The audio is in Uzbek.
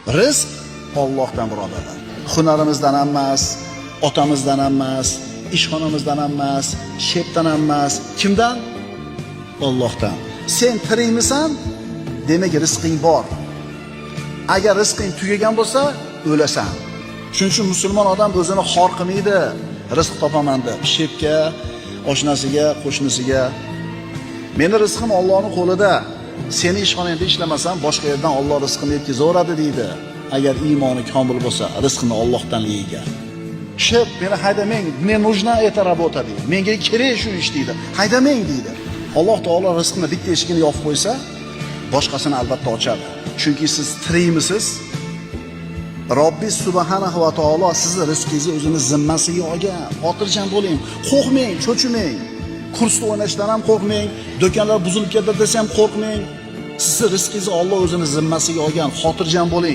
Rizq Allohdan birodarlar. Hunarimizdan emas, otamizdan emas, ishxonamizdan emas, shepdan emas. Kimdan? Allohdan. Sen tirikmisan? Demak rizqing bor. Agar rizqing tugagan bo'lsa, o'lasan. Shuning uchun musulmon odam o'zini xor qilmaydi. Rizq topaman deb shepga, oshnasiga, qo'shnisiga. Meni rizqim Allohning qo'lida. Seni ishxonangda ishlamasam, boshqa yerdan Alloh rizqini yetkazaveradi deydi. Agar iymoni komil bo'lsa, rizqini Allohdan yegan. Shep, meni haydamang, мне нужна эта работа deydi. Menga kerak shu ish deydi. Haydamang deydi. Alloh taolo rizqini bitta eshigini yopib qo'ysa, boshqasini albatta ochadi. Chunki siz tirikmisiz? Robbis subhanahu va taolo sizni rizqingizni o'zini zimmasiga olgan. Xotirjam bo'ling, qo'rqmang, cho'chimang. Kursda o'ynashdan ham qo'rqmang, do'konlar buzilib ketdi desam qo'rqmang. Sizni rizqingizni Alloh o'zini zimmasiga olgan. Xotirjam bo'ling.